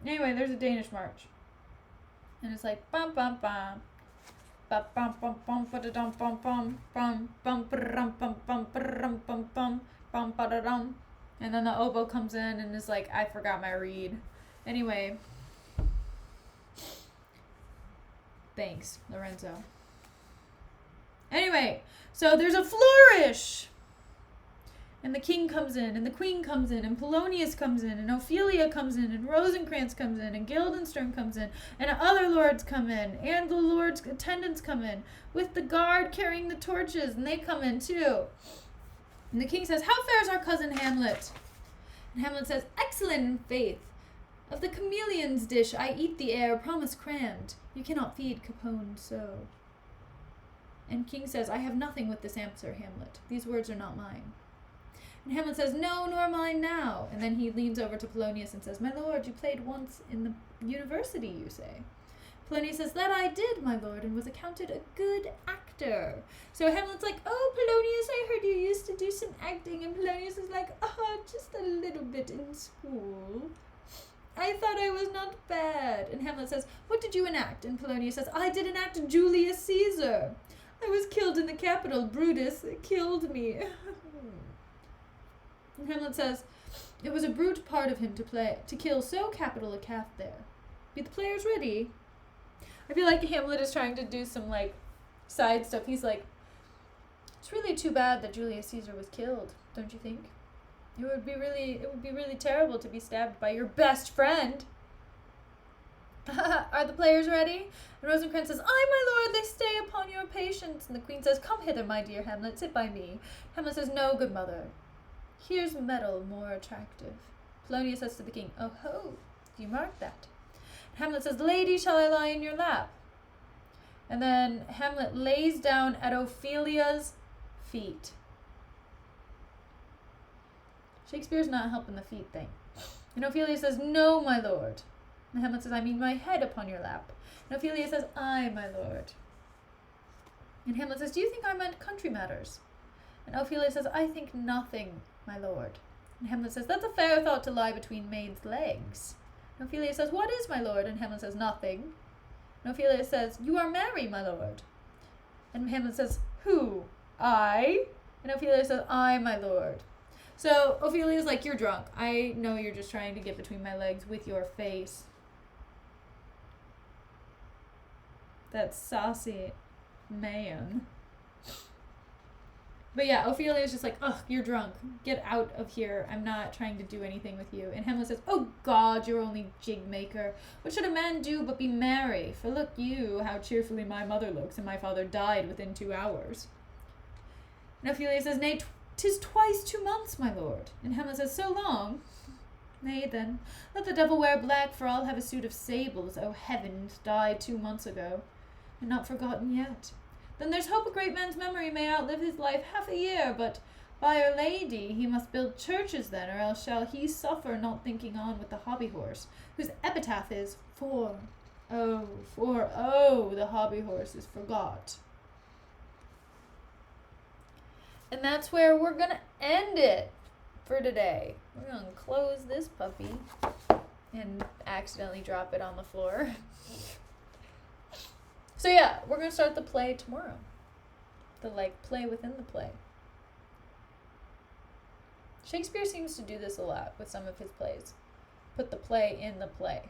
Anyway, there's a Danish march. And it's like bum bum bum. Bum bum bum bum ba dum bum bum bum bum bum bum bum bum bum bum bum ba dum. And then the oboe comes in and is like, I forgot my reed. Anyway. Thanks, Lorenzo. Anyway, so there's a flourish. And the king comes in, and the queen comes in, and Polonius comes in, and Ophelia comes in, and Rosencrantz comes in, and Guildenstern comes in, and other lords come in, and the lords' attendants come in, with the guard carrying the torches, and they come in too. And the king says, how fares our cousin Hamlet? And Hamlet says, excellent in faith. Of the chameleon's dish I eat the air, promise crammed. You cannot feed Capone so. And king says, I have nothing with this answer, Hamlet. These words are not mine. And Hamlet says, no, nor mine now. And then he leans over to Polonius and says, my lord, you played once in the university, you say. Polonius says, that I did, my lord, and was accounted a good actor. So Hamlet's like, oh, Polonius, I heard you used to do some acting. And Polonius is like, just a little bit in school. I thought I was not bad. And Hamlet says, what did you enact? And Polonius says, I did enact Julius Caesar. I was killed in the Capitol. Brutus killed me. And Hamlet says, it was a brute part of him to kill so capital a calf there. Be the players ready? I feel like Hamlet is trying to do some, like, side stuff. He's like, it's really too bad that Julius Caesar was killed, don't you think? It would be really terrible to be stabbed by your best friend. Are the players ready? And Rosencrantz says, aye, my lord, they stay upon your patience. And the queen says, come hither, my dear Hamlet, sit by me. Hamlet says, no, good mother. Here's metal more attractive. Polonius says to the king, oh ho, do you mark that? And Hamlet says, lady, shall I lie in your lap? And then Hamlet lays down at Ophelia's feet. Shakespeare's not helping the feet thing. And Ophelia says, no, my lord. And Hamlet says, I mean my head upon your lap. And Ophelia says, aye, my lord. And Hamlet says, do you think I meant country matters? And Ophelia says, I think nothing, my lord. And Hamlet says, that's a fair thought to lie between maids' legs. And Ophelia says, what is, my lord? And Hamlet says, nothing. And Ophelia says, you are merry, my lord. And Hamlet says, who? I? And Ophelia says, I, my lord. So Ophelia's like, you're drunk. I know you're just trying to get between my legs with your face. That saucy man. But yeah, Ophelia's just like, ugh, you're drunk. Get out of here. I'm not trying to do anything with you. And Hamlet says, oh God, you're only jig maker. What should a man do but be merry? For look you, how cheerfully my mother looks, and my father died within 2 hours. And Ophelia says, nay, 'tis twice 2 months, my lord. And Hamlet says, so long? Nay, then, let the devil wear black, for I'll have a suit of sables. Oh, heavens, died 2 months ago, and not forgotten yet. Then there's hope a great man's memory may outlive his life 1/2 a year, but by Our Lady he must build churches then, or else shall he suffer not thinking on with the hobby horse, whose epitaph is, the hobby horse is forgot. And that's where we're gonna end it for today. We're gonna close this puppy and accidentally drop it on the floor. So yeah, we're gonna start the play tomorrow. The play within the play. Shakespeare seems to do this a lot with some of his plays. Put the play in the play.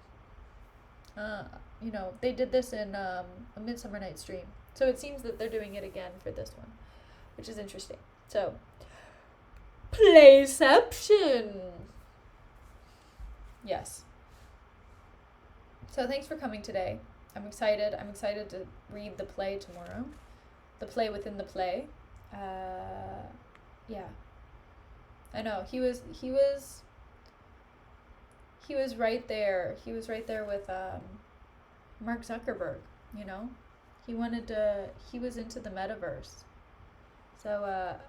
They did this in A Midsummer Night's Dream. So it seems that they're doing it again for this one, which is interesting. So, playception. Yes. So thanks for coming today. I'm excited. I'm excited to read the play tomorrow. The play within the play. Yeah. I know. He was right there. He was right there with Mark Zuckerberg, He was into the metaverse. So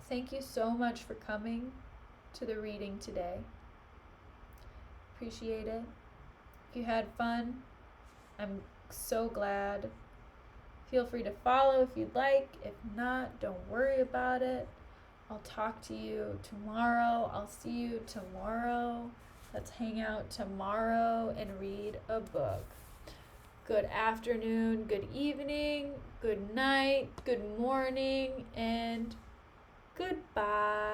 thank you so much for coming to the reading today. Appreciate it. If you had fun, I'm so glad. Feel free to follow if you'd like. If not, don't worry about it. I'll talk to you tomorrow. I'll see you tomorrow. Let's hang out tomorrow and read a book. Good afternoon, good evening, good night, good morning, and goodbye.